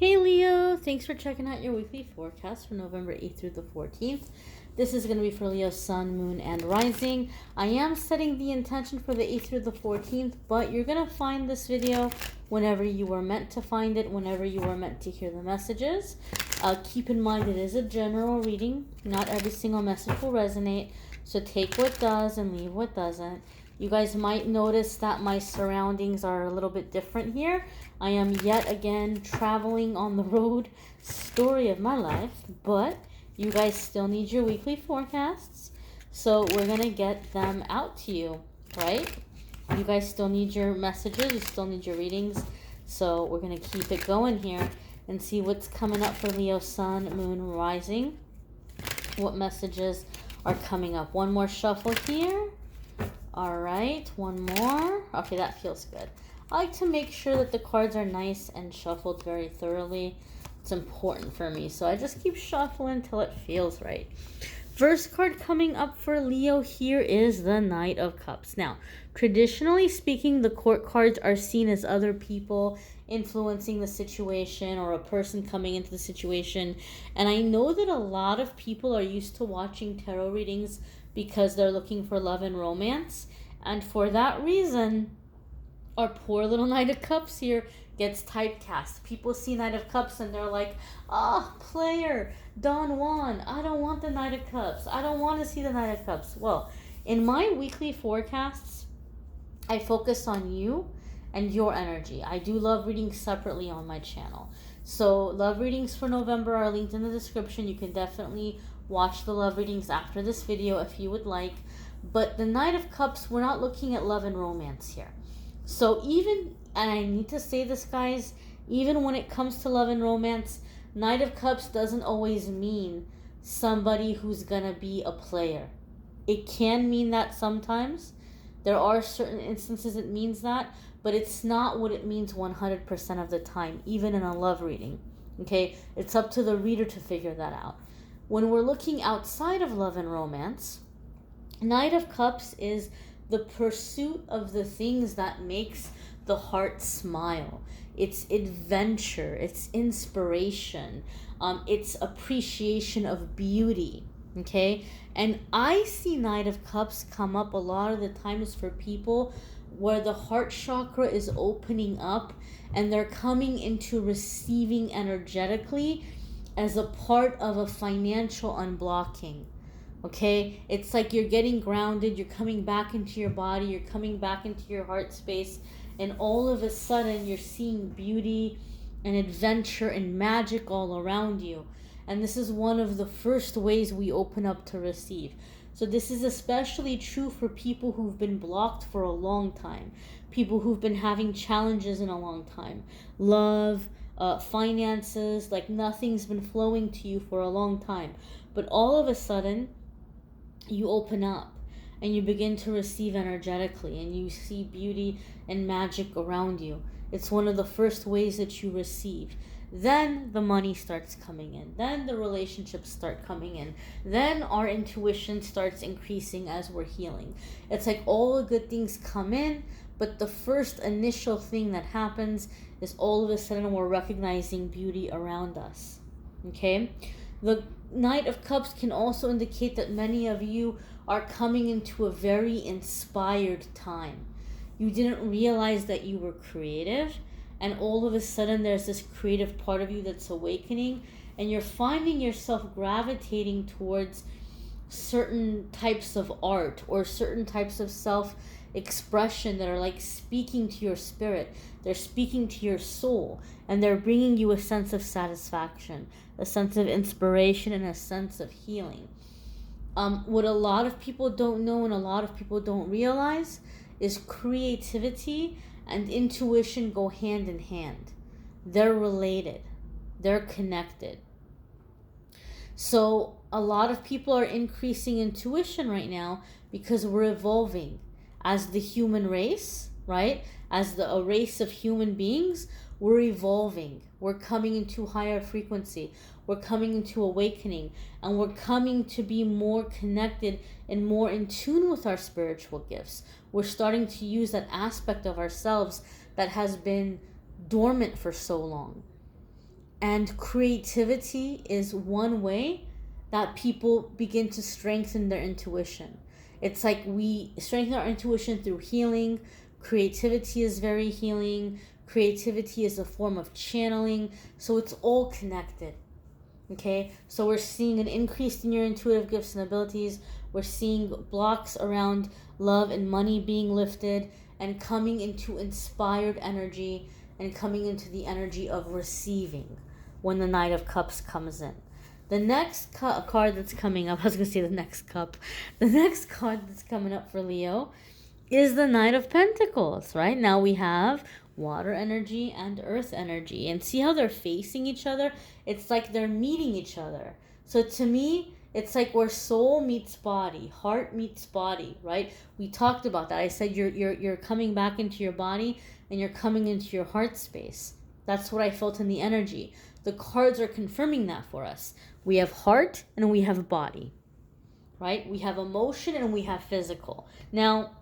Hey Leo, thanks for checking out your weekly forecast for November 8th through the 14th. This is going to be for Leo, Sun, Moon, and Rising. I am setting the intention for the 8th through the 14th, but you're going to find this video whenever you were meant to find it, whenever you were meant to hear the messages. Keep in mind it is a general reading. Not every single message will resonate, so take what does and leave what doesn't. You guys might notice that my surroundings are a little bit different here. I am yet again traveling on the road, story of my life, but you guys still need your weekly forecasts, so we're going to get them out to you, right? You guys still need your messages, you still need your readings, so we're going to keep it going here and see what's coming up for Leo, Sun, Moon, Rising. What messages are coming up? One more shuffle here. All right, one more. Okay, that feels good. I like to make sure that the cards are nice and shuffled very thoroughly. It's important for me, so I just keep shuffling until it feels right. First card coming up for Leo here is the Knight of Cups. Now, traditionally speaking, the court cards are seen as other people influencing the situation or a person coming into the situation. And I know that a lot of people are used to watching tarot readings because they're looking for love and romance. And for that reason, our poor little Knight of Cups here gets typecast. People see Knight of Cups and they're like, player, Don Juan, I don't want the Knight of Cups. I don't want to see the Knight of Cups. Well, in my weekly forecasts, I focus on you and your energy. I do love readings separately on my channel. So love readings for November are linked in the description. You can definitely watch the love readings after this video if you would like. But the Knight of Cups, we're not looking at love and romance here. So even, and I need to say this, guys, even when it comes to love and romance, Knight of Cups doesn't always mean somebody who's gonna be a player. It can mean that sometimes. There are certain instances it means that, but it's not what it means 100% of the time, even in a love reading. Okay, it's up to the reader to figure that out. When we're looking outside of love and romance, Knight of Cups is the pursuit of the things that makes the heart smile. It's adventure, it's inspiration, it's appreciation of beauty, okay? And I see Knight of Cups come up a lot of the times for people where the heart chakra is opening up and they're coming into receiving energetically as a part of a financial unblocking. Okay, it's like you're getting grounded, you're coming back into your body, you're coming back into your heart space, and all of a sudden you're seeing beauty and adventure and magic all around you. And this is one of the first ways we open up to receive. So this is especially true for people who've been blocked for a long time, people who've been having challenges in a long time, love, finances, like nothing's been flowing to you for a long time. But all of a sudden, you open up and you begin to receive energetically and you see beauty and magic around you. It's one of the first ways that you receive. Then the money starts coming in. Then the relationships start coming in. Then our intuition starts increasing as we're healing. It's like all the good things come in, but the first initial thing that happens is all of a sudden we're recognizing beauty around us. Okay? The Knight of Cups can also indicate that many of you are coming into a very inspired time. You didn't realize that you were creative, and all of a sudden there's this creative part of you that's awakening, and you're finding yourself gravitating towards certain types of art or certain types of self-expression that are like speaking to your spirit. They're speaking to your soul, and they're bringing you a sense of satisfaction, a sense of inspiration, and a sense of healing. What a lot of people don't know and a lot of people don't realize is creativity and intuition go hand in hand. They're related. They're connected. So a lot of people are increasing intuition right now because we're evolving as the human race, right? As a race of human beings, we're evolving. We're coming into higher frequency. We're coming into awakening. And we're coming to be more connected and more in tune with our spiritual gifts. We're starting to use that aspect of ourselves that has been dormant for so long. And creativity is one way that people begin to strengthen their intuition. It's like we strengthen our intuition through healing. Creativity is very healing. Creativity is a form of channeling. So it's all connected. Okay, so we're seeing an increase in your intuitive gifts and abilities. We're seeing blocks around love and money being lifted and coming into inspired energy and coming into the energy of receiving when the Knight of Cups comes in. The next card that's coming up, I was going to say the next cup. The next card that's coming up for Leo is the Knight of Pentacles, right? Now we have water energy and earth energy. And see how they're facing each other? It's like they're meeting each other. So to me, it's like where soul meets body, heart meets body, right? We talked about that. I said you're coming back into your body and you're coming into your heart space. That's what I felt in the energy. The cards are confirming that for us. We have heart and we have body, right? We have emotion and we have physical. Now,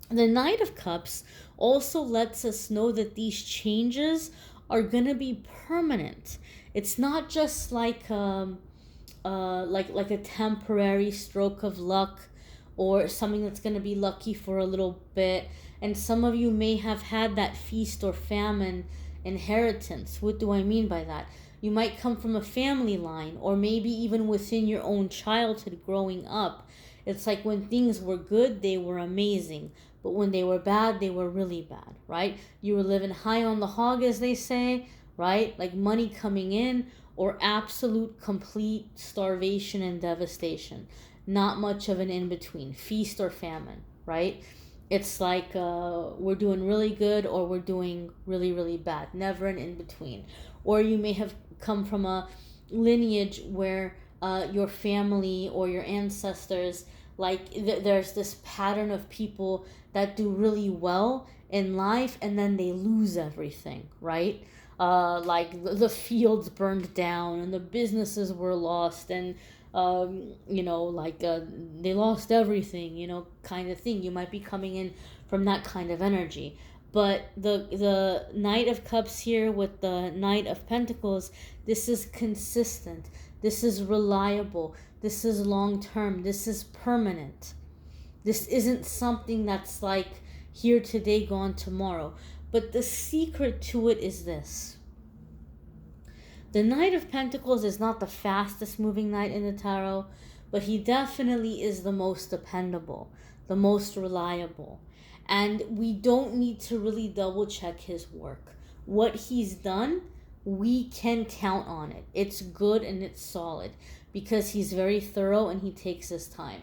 the Knight of Cups also lets us know that these changes are going to be permanent. It's not just like a temporary stroke of luck or something that's going to be lucky for a little bit. And some of you may have had that feast or famine inheritance. What do I mean by that? You might come from a family line, or maybe even within your own childhood growing up. It's like when things were good, they were amazing. But when they were bad, they were really bad, right? You were living high on the hog, as they say, right? Like money coming in, or absolute complete starvation and devastation. Not much of an in-between, feast or famine, right? It's like we're doing really good or we're doing really, really bad. Never an in-between. Or you may have come from a lineage where your family or your ancestors, like there's this pattern of people that do really well in life and then they lose everything, right? Like the fields burned down and the businesses were lost and they lost everything, kind of thing. You might be coming in from that kind of energy. But the Knight of Cups here with the Knight of Pentacles, this is consistent. This is reliable. This is long term. This is permanent. This isn't something that's like here today, gone tomorrow. But the secret to it is this. The Knight of Pentacles is not the fastest moving knight in the tarot, but he definitely is the most dependable, the most reliable. And we don't need to really double check his work. What he's done, we can count on it. It's good and it's solid because he's very thorough and he takes his time.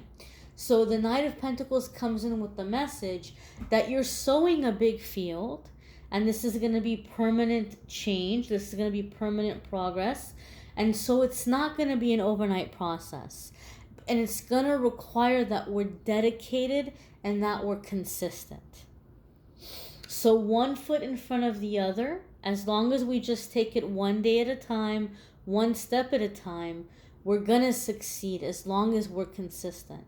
So the Knight of Pentacles comes in with the message that you're sowing a big field, and this is going to be permanent change. This is going to be permanent progress. And so it's not going to be an overnight process. And it's going to require that we're dedicated and that we're consistent. So one foot in front of the other, as long as we just take it one day at a time, one step at a time, we're going to succeed as long as we're consistent.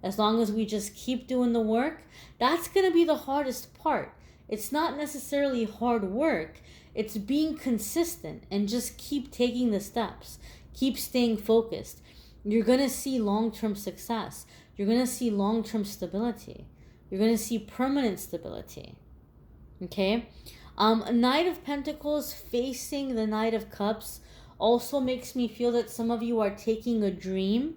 As long as we just keep doing the work, that's going to be the hardest part. It's not necessarily hard work. It's being consistent and just keep taking the steps. Keep staying focused. You're going to see long-term success. You're going to see long-term stability. You're going to see permanent stability. Okay? Knight of Pentacles facing the Knight of Cups also makes me feel that some of you are taking a dream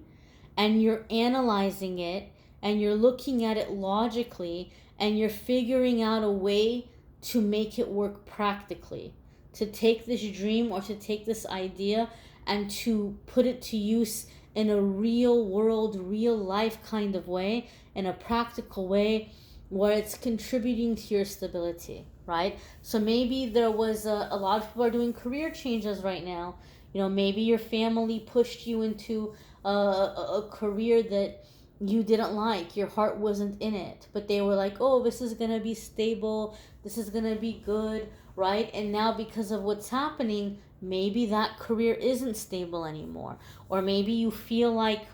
and you're analyzing it and you're looking at it logically and you're figuring out a way to make it work practically, to take this dream or to take this idea and to put it to use in a real world, real life kind of way, in a practical way where it's contributing to your stability, right? So maybe there was a lot of people are doing career changes right now. Maybe your family pushed you into a career that you didn't like, your heart wasn't in it, but they were like, oh, this is going to be stable, this is going to be good, right? And now because of what's happening, maybe that career isn't stable anymore. Or maybe you feel like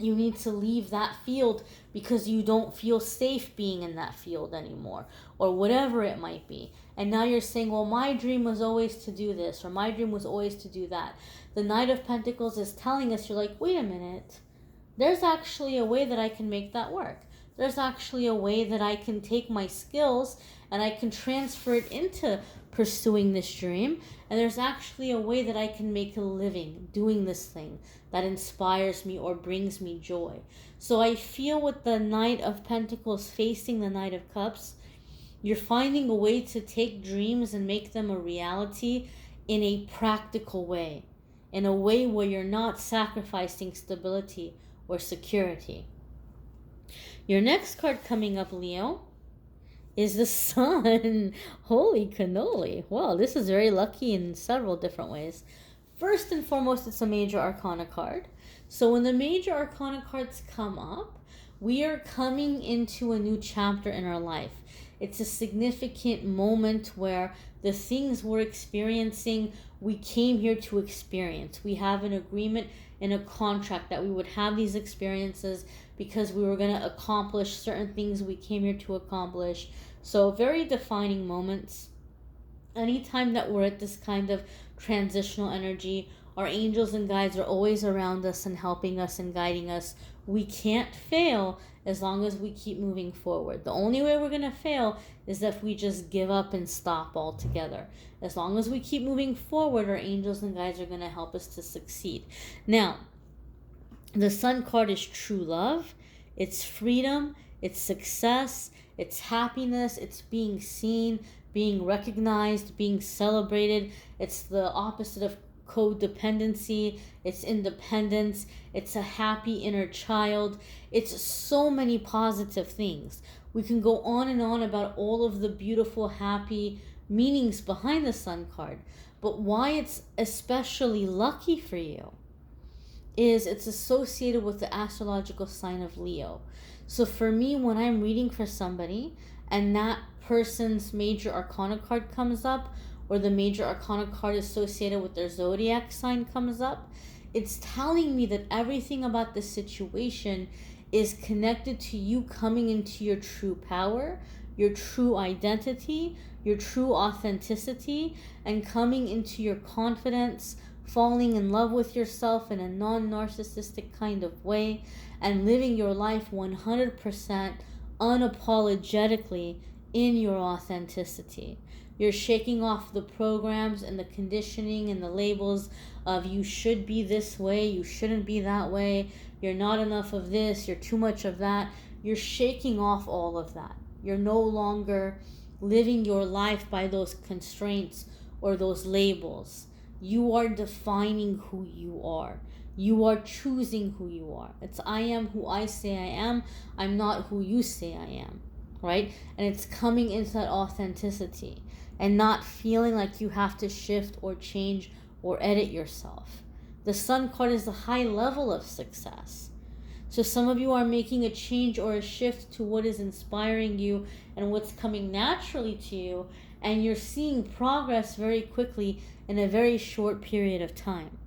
You need to leave that field because you don't feel safe being in that field anymore, or whatever it might be. And now you're saying, well, my dream was always to do this, or my dream was always to do that. The Knight of Pentacles is telling us, you're like, wait a minute, there's actually a way that I can make that work. There's actually a way that I can take my skills and I can transfer it into pursuing this dream. And there's actually a way that I can make a living doing this thing that inspires me or brings me joy. So I feel with the Knight of Pentacles facing the Knight of Cups, you're finding a way to take dreams and make them a reality in a practical way, in a way where you're not sacrificing stability or security. Your next card coming up, Leo, is the Sun. Holy cannoli. Wow, this is very lucky in several different ways. First and foremost, it's a Major Arcana card. So when the Major Arcana cards come up, we are coming into a new chapter in our life. It's a significant moment where the things we're experiencing, we came here to experience. We have an agreement and a contract that we would have these experiences because we were going to accomplish certain things we came here to accomplish. So very defining moments. Anytime that we're at this kind of transitional energy, our angels and guides are always around us and helping us and guiding us. We can't fail as long as we keep moving forward. The only way we're going to fail is if we just give up and stop altogether. As long as we keep moving forward, our angels and guides are going to help us to succeed. Now, the Sun card is true love. It's freedom. It's success. It's happiness. It's being seen, being recognized, being celebrated. It's the opposite of codependency. It's independence. It's a happy inner child. It's so many positive things. We can go on and on about all of the beautiful, happy meanings behind the Sun card. But why it's especially lucky for you is it's associated with the astrological sign of Leo. So for me, when I'm reading for somebody and that person's Major Arcana card comes up, or the Major Arcana card associated with their zodiac sign comes up, it's telling me that everything about the situation is connected to you coming into your true power, your true identity, your true authenticity, and coming into your confidence, falling in love with yourself in a non-narcissistic kind of way, and living your life 100% unapologetically in your authenticity. You're shaking off the programs and the conditioning and the labels of you should be this way, you shouldn't be that way, you're not enough of this, you're too much of that. You're shaking off all of that. You're no longer living your life by those constraints or those labels. You are defining who you are. You are choosing who you are. It's I am who I say I am. I'm not who you say I am, right? And it's coming into that authenticity and not feeling like you have to shift or change or edit yourself. The Sun card is a high level of success. So some of you are making a change or a shift to what is inspiring you and what's coming naturally to you, and you're seeing progress very quickly in a very short period of time,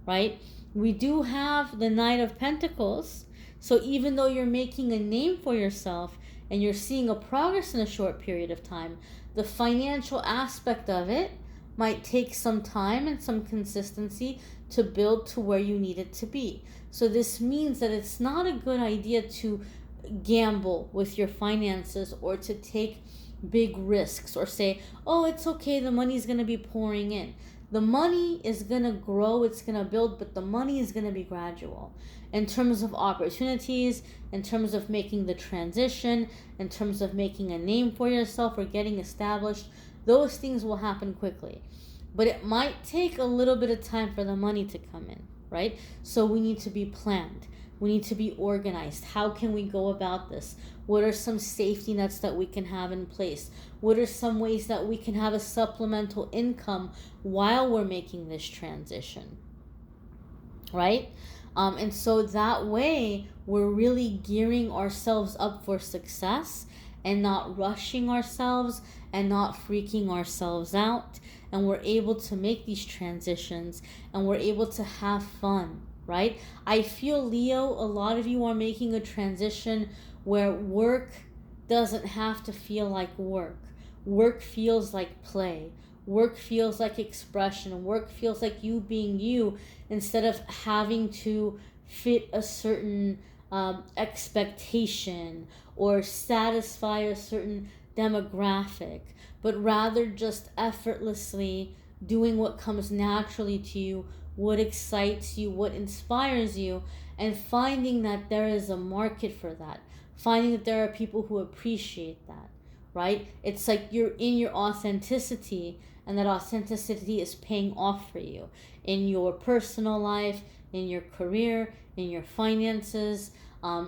right? We do have the Knight of Pentacles, so even though you're making a name for yourself and you're seeing a progress in a short period of time, the financial aspect of it might take some time and some consistency to build to where you need it to be. So this means that it's not a good idea to gamble with your finances or to take big risks or say, oh, it's okay, the money's going to be pouring in. The money is going to grow, it's going to build, but the money is going to be gradual. In terms of opportunities, in terms of making the transition, in terms of making a name for yourself or getting established, those things will happen quickly. But it might take a little bit of time for the money to come in, right? So we need to be planned. We need to be organized. How can we go about this? What are some safety nets that we can have in place? What are some ways that we can have a supplemental income while we're making this transition, right? And so that way, we're really gearing ourselves up for success and not rushing ourselves and not freaking ourselves out. And we're able to make these transitions and we're able to have fun. right? I feel, Leo, a lot of you are making a transition where work doesn't have to feel like work. Work feels like play. Work feels like expression. Work feels like you being you instead of having to fit a certain expectation or satisfy a certain demographic, but rather just effortlessly doing what comes naturally to you, what excites you, what inspires you, and finding that there is a market for that, finding that there are people who appreciate that, right? It's like you're in your authenticity, and that authenticity is paying off for you in your personal life, in your career, in your finances,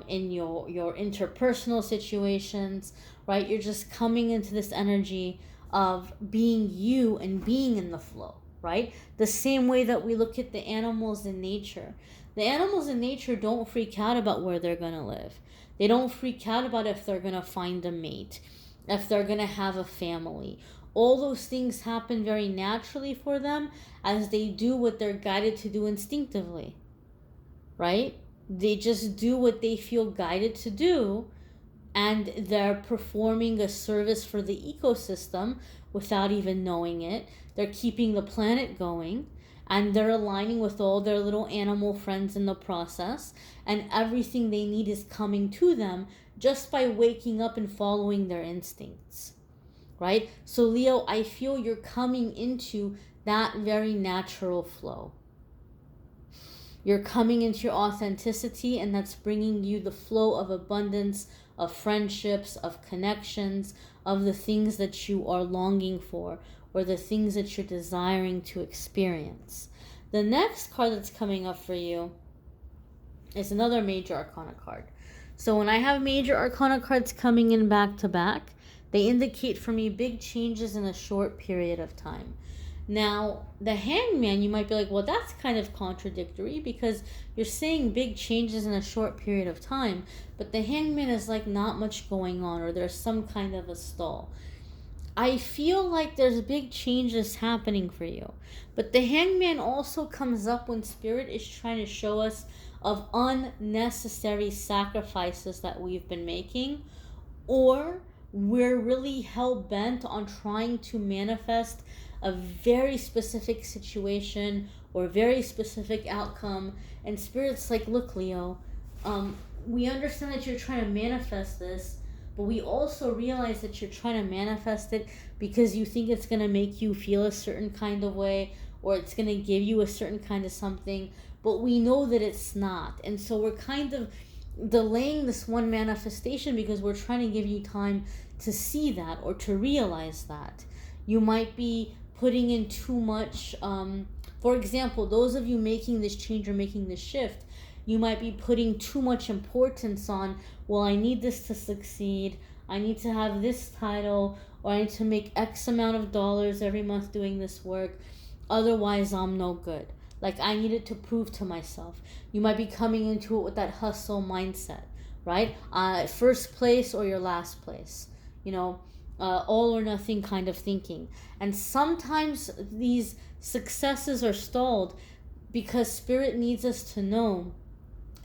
in your interpersonal situations, right? You're just coming into this energy of being you and being in the flow, right? The same way that we look at the animals in nature. The animals in nature don't freak out about where they're going to live. They don't freak out about if they're going to find a mate, if they're going to have a family. All those things happen very naturally for them as they do what they're guided to do instinctively, right? They just do what they feel guided to do, and they're performing a service for the ecosystem without even knowing it. They're keeping the planet going, and they're aligning with all their little animal friends in the process, and everything they need is coming to them just by waking up and following their instincts, right? So Leo, I feel you're coming into that very natural flow. You're coming into your authenticity, and that's bringing you the flow of abundance, of friendships, of connections, of the things that you are longing for, or the things that you're desiring to experience. The next card that's coming up for you is another major arcana card. So when I have major arcana cards coming in back to back, they indicate for me big changes in a short period of time. Now, the Hangman, you might be like, well, that's kind of contradictory because you're saying big changes in a short period of time, but the Hangman is like not much going on, or there's some kind of a stall. I feel like there's big changes happening for you, but the Hangman also comes up when Spirit is trying to show us of unnecessary sacrifices that we've been making, or we're really hell-bent on trying to manifest a very specific situation or very specific outcome, and Spirit's like, look, Leo, we understand that you're trying to manifest this, but we also realize that you're trying to manifest it because you think it's going to make you feel a certain kind of way, or it's going to give you a certain kind of something, but we know that it's not. And so we're kind of delaying this one manifestation because we're trying to give you time to see that or to realize that. You might be putting in too much, for example, those of you making this change or making this shift, you might be putting too much importance on, well, I need this to succeed, I need to have this title, or I need to make X amount of dollars every month doing this work, otherwise I'm no good. Like, I needed to prove to myself. You might be coming into it with that hustle mindset, right? First place or your last place, all or nothing kind of thinking. And sometimes these successes are stalled because Spirit needs us to know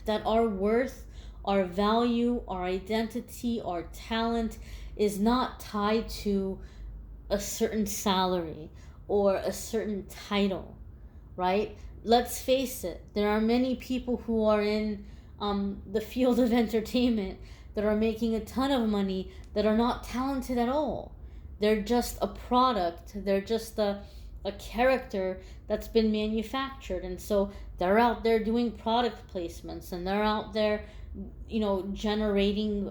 that our worth, our value, our identity, our talent is not tied to a certain salary or a certain title, right? Let's face it, there are many people who are in the field of entertainment that are making a ton of money that are not talented at all. They're just a product. They're just a character that's been manufactured. And so they're out there doing product placements, and they're out there, generating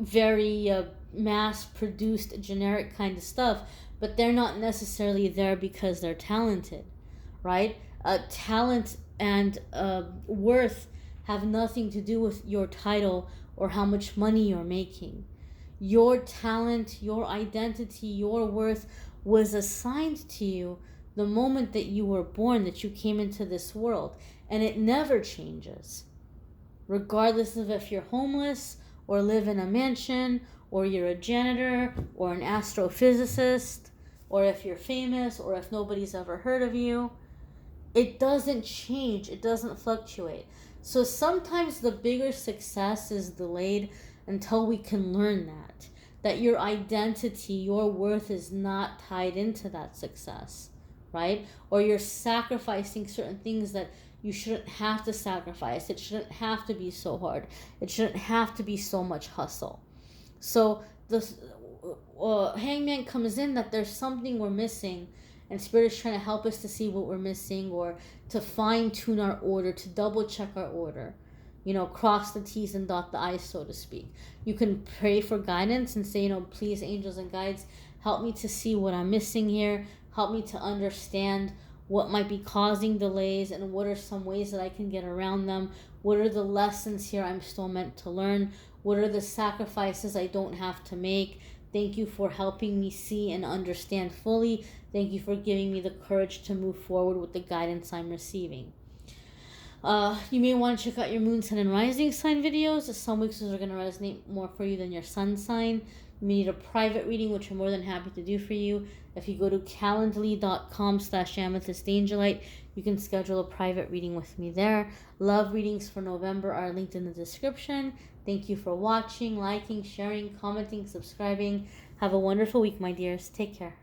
very mass-produced generic kind of stuff, but they're not necessarily there because they're talented, right? Talent and worth have nothing to do with your title or how much money you're making. Your talent, your identity, your worth was assigned to you the moment that you were born, that you came into this world, and it never changes. Regardless of if you're homeless or live in a mansion, or you're a janitor or an astrophysicist, or if you're famous or if nobody's ever heard of you, it doesn't change. It doesn't fluctuate. So sometimes the bigger success is delayed until we can learn that your identity, your worth is not tied into that success, right? Or you're sacrificing certain things that you shouldn't have to sacrifice. It shouldn't have to be so hard. It shouldn't have to be so much hustle. So the Hangman comes in that there's something we're missing, and Spirit is trying to help us to see what we're missing, or to fine tune our order, to double check our order. Cross the T's and dot the I's, so to speak. You can pray for guidance and say, please, angels and guides, help me to see what I'm missing here. Help me to understand what might be causing delays, and what are some ways that I can get around them. What are the lessons here I'm still meant to learn? What are the sacrifices I don't have to make? Thank you for helping me see and understand fully. Thank you for giving me the courage to move forward with the guidance I'm receiving. You may want to check out your moon, sun, and rising sign videos. Some weeks those are going to resonate more for you than your sun sign. You may need a private reading, which I'm more than happy to do for you. If you go to calendly.com/amethystangelite, you can schedule a private reading with me there. Love readings for November are linked in the description. Thank you for watching, liking, sharing, commenting, subscribing. Have a wonderful week, my dears. Take care.